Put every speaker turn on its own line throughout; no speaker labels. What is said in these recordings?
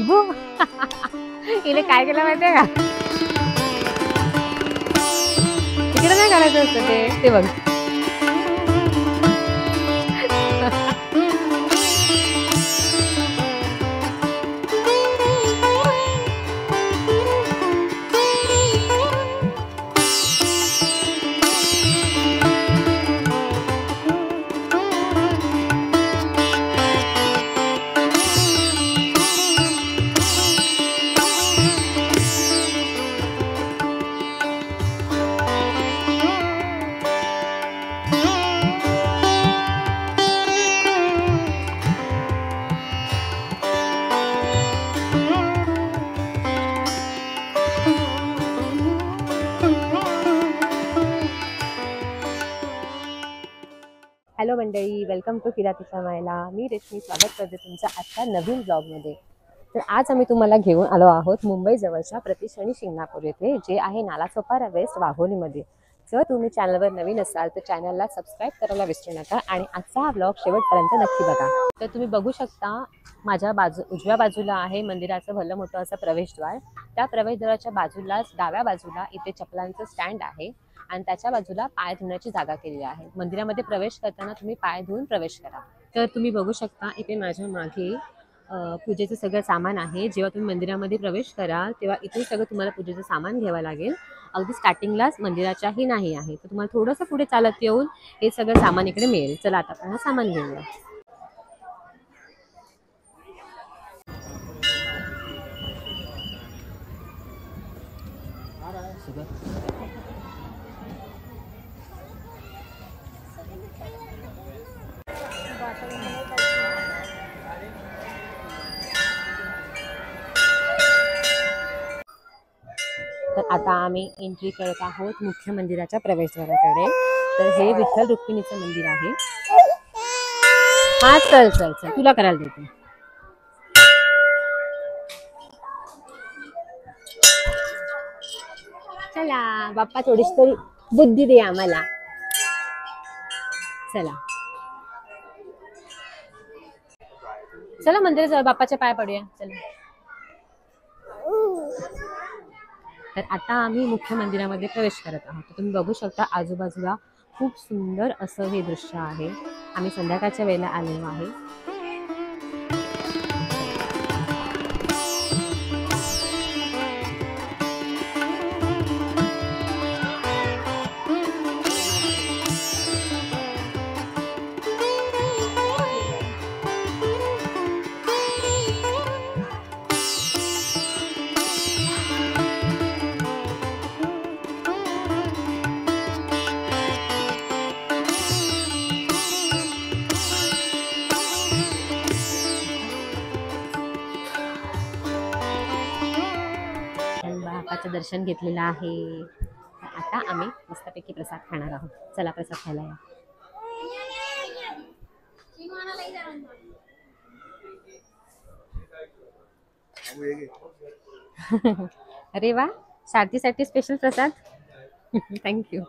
Ibu हिने काय केलं माहितीये का? तिकडे नाही करायचं असतं ते बघ. हॅलो मंडळी, वेलकम टू फिरा तिच्या मायला. मी रेश्मी स्वागत करते तुमचं आजच्या नवीन ब्लॉगमध्ये. तर आज आम्ही तुम्हाला घेऊन आलो आहोत मुंबई जवळच्या प्रतिशनी शिंगणापूर येथे, जे आहे नालासोपारा वेस्ट वाघोलीमध्ये. जर तुम्ही चॅनलवर नवीन असाल तर चॅनलला सबस्क्राईब करायला विसरू नका आणि आजचा हा ब्लॉग शेवटपर्यंत नक्की बघा. तर तुम्ही बघू शकता माझ्या उजव्या बाजूला आहे मंदिराचं भलं मोठं असं प्रवेशद्वार. त्या प्रवेशद्वाराच्या बाजूलाच डाव्या बाजूला इथे चपलांचं स्टँड आहे आणि त्याच्या बाजूला पाय धुण्याची जागा केलेली आहे. मंदिरामध्ये प्रवेश करताना तुम्ही पाय धुवून प्रवेश करा. तर तुम्ही बघू शकता इथे माझ्या मागे पूजेचं सगळं सामान आहे. जेव्हा तुम्ही मंदिरामध्ये प्रवेश कराल तेव्हा इथे सगळं तुम्हाला पूजेचं सामान घ्यावं लागेल. अगदी स्टार्टिंगलाच मंदिराच्याही नाही आहे, तर तुम्हाला थोडंसं पुढे चालत येऊन हे सगळं सामान इकडे मिळेल. चला आता आपण सामान घेऊया. तर आता आम्ही एंट्री करत आहोत मुख्य मंदिराच्या प्रवेशद्वाराकडे. तर हे विठ्ठल रुक्मिणीचं मंदिर आहे. हा चल चल चल, तुला करायला देते. चला बाप्पा, थोडीशी तरी बुद्धी दे आम्हाला. चला चला मंदिरात बाप्पाच्या पाय पडूया. चला. तर आता आम्ही मुख्य मंदिरामध्ये प्रवेश करत आहोत. तुम्ही बघू शकता आजूबाजूला खूप सुंदर असं हे दृश्य आहे. आम्ही संध्याकाळच्या वेळेला आलेलो आहे. बाप्पाचं दर्शन घेतलेलं आहे. आता आम्ही मस्तपैकी प्रसाद खाणार आहोत. चला प्रसाद खायला या. अरे वा, शारदीसाठी स्पेशल प्रसाद. थँक्यू.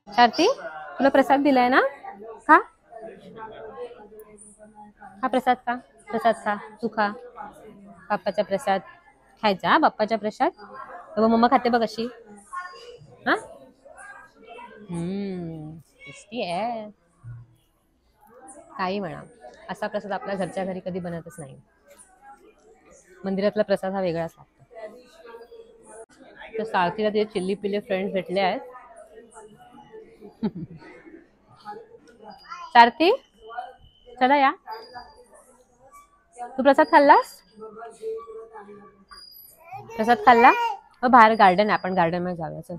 शारदी, तुला प्रसाद दिलाय ना? खा, हा प्रसाद खा. प्रसाद खा, तू खा. बाप्पाचा प्रसाद खायचा. बाप्पाचा प्रसाद मम्मा खाते बघ अशी. हा, टेस्टी आहे. काही म्हणा, असा प्रसाद आपल्या घरच्या घरी कधी बनतच नाही. मंदिरातला प्रसाद हा वेगळाच लागतो. तर सारथीला ते चिल्ली पिल्ले फ्रेंड्स भेटले आहेत. सारथी, चला या. तू प्रसाद खाल्लास? प्रसाद खाल्ला? बाहेर गार्डन आहे, आपण गार्डन मध्ये जाऊया. चल.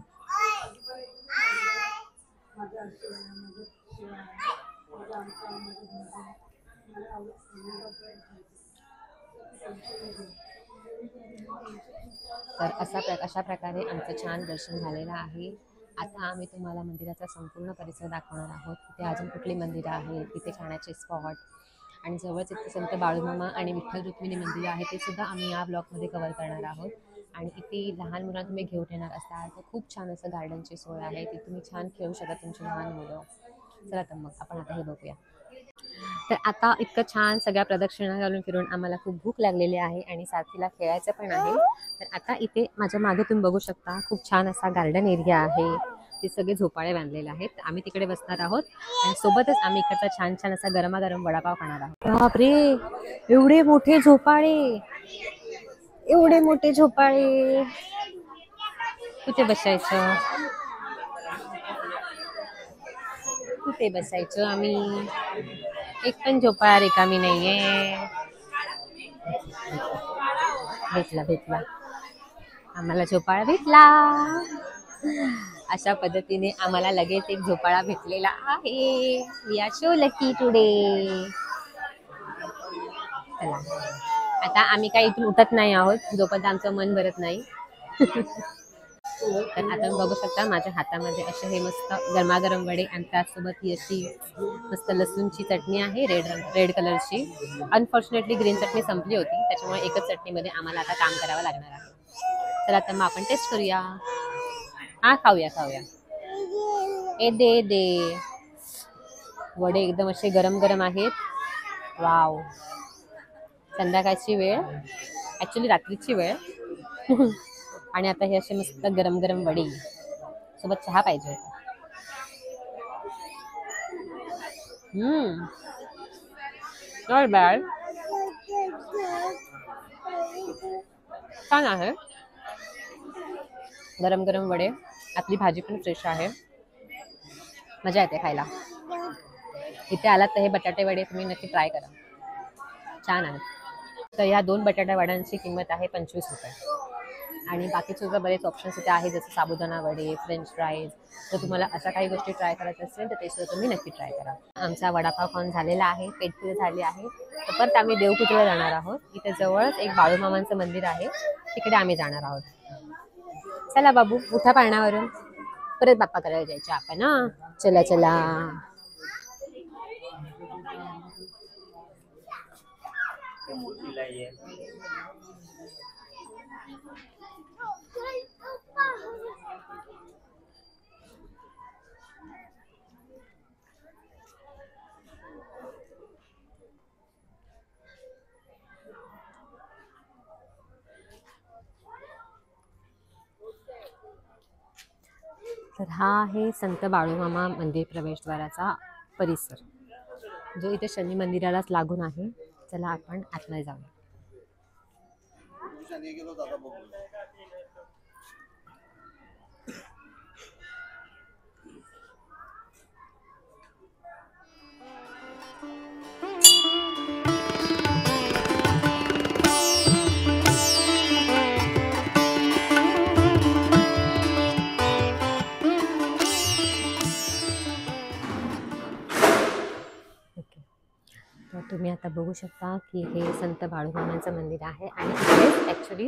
तर अशा प्रकारे आमचं छान दर्शन झालेलं आहे. आता आम्ही तुम्हाला मंदिराचा संपूर्ण परिसर दाखवणार आहोत. तिथे अजून कुठली मंदिरं आहेत, तिथे खाण्याचे स्पॉट आणि जवळच इथे संत बाळूमामा आणि विठ्ठल रुक्मिणी मंदिर आहे, ते सुद्धा आम्ही या ब्लॉगमध्ये कव्हर करणार आहोत. आणि इथे लहान मुलांना तुम्ही घेऊन येणार असाल तर खूप छान असं गार्डनची सोय आहे, ती तुम्ही छान खेळू शकता तुमची लहान मुलं. चला तर मग आपण आता हे बघूया. तर आता इतकं छान सगळ्या प्रदक्षिणा घालून फिरून आम्हाला खूप भूक लागलेली आहे आणि सारथीला खेळायचं पण आहे. तर आता इथे माझ्या मागे तुम्ही बघू शकता खूप छान असा गार्डन एरिया आहे. ते सगळे झोपाळे बांधलेले आहेत. आम्ही तिकडे बसणार आहोत आणि सोबतच आम्ही इकडचा छान छान असा गरमागरम वडापाव खाणार आहोत. बापरे, एवढे मोठे झोपाळे, एवढे मोठे झोपाळे, कुठे बसायचं, कुठे बसायचं आम्ही, एक पण झोपाळा रिकामी नाहीये. भेटला भेटला, आम्हाला झोपाळा भेटला. अशा पद्धतीने आम्हाला लगेच एक झोपाळा भेटलेला आहे. We are so lucky today. चला आता आम्ही काही इथून उठत नाही आहोत जोपर्यंत आमचं मन भरत नाही. तर आता तुम्ही बघू शकता माझ्या हातामध्ये असे हे मस्त गरमागरम वडे आणि त्याचसोबत ही अशी मस्त लसूणची चटणी आहे, रेड कलरची. अनफॉर्च्युनेटली ग्रीन चटणी संपली होती, त्याच्यामुळे एकच चटणीमध्ये आम्हाला आता काम करावं लागणार आहे. चला तर मग आपण टेस्ट करूया. हा, खाऊया खाऊया. ए दे दे, वडे एकदम असे गरम गरम आहेत. वाव, संध्याकाळची वेळ, ॲक्च्युली रात्रीची वेळ. आणि आता हे असे मस्त गरम गरम वडी सोबत चहा पाहिजे होता. नॉट बॅड, छान आहे. गरम गरम वडे, आपली भाजी पण फ्रेश आहे, मजा येते खायला. इथे आलात तर हे बटाटे वडे तुम्ही नक्की ट्राय करा, छान आहे. तर ह्या 2 बटाटा वड्यांची किंमत आहे 25 रुपये. आणि बाकीचे सुद्धा बरेच ऑप्शन्स इथे आहेत, जसं साबुदाणा वडे, फ्रेंच फ्राईज. जर तुम्हाला अशा काही गोष्टी ट्राय करायच्या असेल तर ते सुद्धा तुम्ही नक्की ट्राय करा. आमचा वडापाव खाऊन झालेला आहे, पेट फुल झाली आहे. तर परत आम्ही देवपूजेला जाणार आहोत. इथे जवळच एक बाळूमामांचं मंदिर आहे, तिकडे आम्ही जाणार आहोत. चला बाबू, उठा पाळण्यावरून, परत बाप्पा करायला जायचे आपण. ना चला चला. तर हा आहे संत बाळूमामा मंदिर प्रवेशद्वाराचा परिसर, जो इथे शनी मंदिरालाच लागून आहे. चला आपण आतमध्ये जाऊया. तर तुम्ही आता बघू शकता की हे संत बाळूमामांचं मंदिर आहे आणि इथे ॲक्च्युली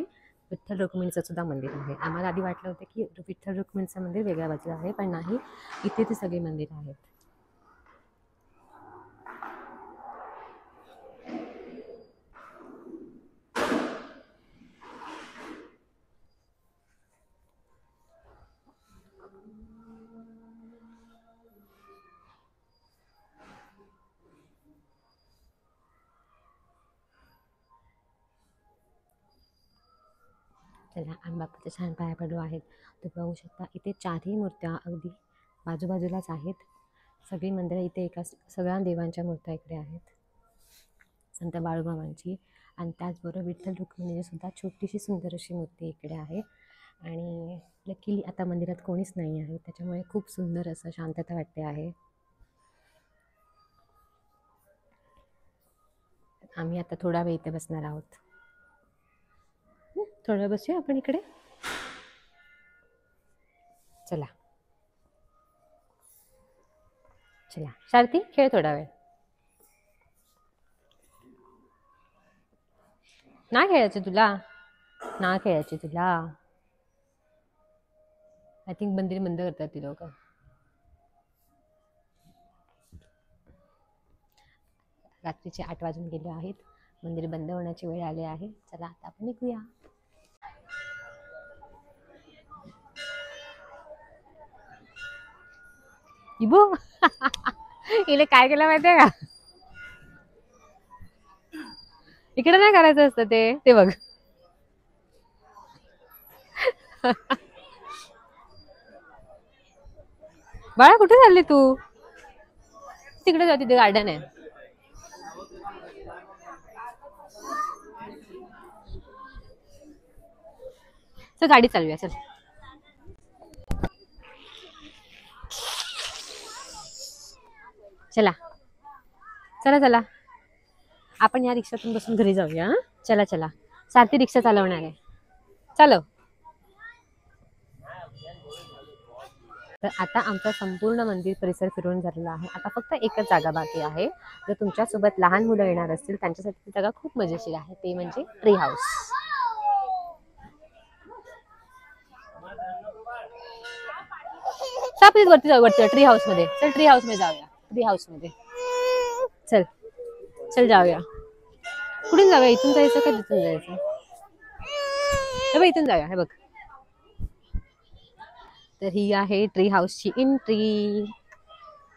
विठ्ठल रुक्मिणीचं सुद्धा मंदिर आहे. आम्हाला आधी वाटलं होतं की विठ्ठल रुक्मिणीचं मंदिर वेगळ्या बाजूला आहे, पण नाही, इथे ती सगळी मंदिर आहेत. चला आम्ही बाप्पाच्या छान पाया पडलो आहेत. तुम्ही बघू शकता इथे 4ही मूर्त्या अगदी बाजूबाजूलाच आहेत. सगळी मंदिरं इथे सगळ्या देवांच्या मूर्त्या इकडे आहेत, संत बाळूमामांची. आणि त्याचबरोबर विठ्ठल रुक्मिणीची सुद्धा छोटीशी सुंदर अशी मूर्ती इकडे आहे. आणि लकीली आता मंदिरात कोणीच नाही आहे, त्याच्यामुळे खूप सुंदर असं शांतता वाटते आहे. आम्ही आता थोडा वेळ इथे बसणार आहोत. थोडा वेळ बसूया आपण इकडे. चला चला सारथी, खेळ थोडा वेळ. नाही खेळायचं तुला? ना खेळायची तुला. आय थिंक मंदिर बंद करतात ती लोक. रात्रीचे 8 वाजून गेले आहेत. मंदिर बंद होण्याची वेळ आली आहे. चला आता आपण निघूया. इबू इले काय केलं माहितीये का? इकडे नाही करायचं असतं ते बघ. बाळा कुठे चालली तू? तिकडे जा, तिथे गार्डन आहे. चल गाडी चालूया. चल चला चला चला आपण या रिक्षातून बसून घरी जाऊया. चला चला. सारथी रिक्षा चालवणार आहे. चलो. तर आता आमचा संपूर्ण मंदिर परिसर फिरून झालेला आहे. आता फक्त एकच जागा बाकी आहे. जर तुमच्यासोबत लहान मुलं येणार असतील त्यांच्यासाठी ती जागा खूप मजेशीर आहे. ते म्हणजे ट्री हाऊस. प्लीज वरती जाऊ. वरती ट्री हाऊस मध्ये. चल ट्री हाऊस मध्ये जाऊया. ट्री हाऊस मध्ये चल. चल जाऊया. कुठून जाऊया? इथून जायचं का तिथून जायचं? हे बघ इथून जाऊया. हे बघ. तर ही आहे ट्री हाऊसची एंट्री.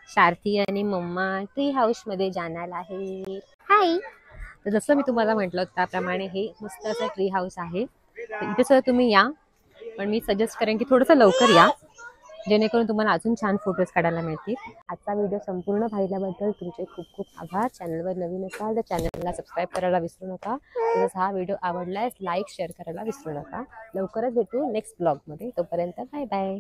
सारथी आणि मम्मा ट्री हाऊस मध्ये जाणार आहे. हाय. तर जसं मी तुम्हाला म्हटलं त्याप्रमाणे हे मस्त असं ट्री हाऊस आहे. इथे सुद्धा तुम्ही या, पण मी सजेस्ट करेन की थोडंसं लवकर या, जेणेकरून तुम्हाला अजून छान फोटोज काढायला मिळतील. आजचा व्हिडिओ संपूर्ण पाहिल्याबद्दल तुमचे खूप खूप आभार. चॅनलवर नवीन असाल तर चॅनलला सबस्क्राईब करायला विसरू नका. तसंच हा व्हिडिओ आवडल्यास लाईक शेअर करायला विसरू नका. लवकरच भेटू नेक्स्ट ब्लॉगमध्ये. तोपर्यंत बाय बाय.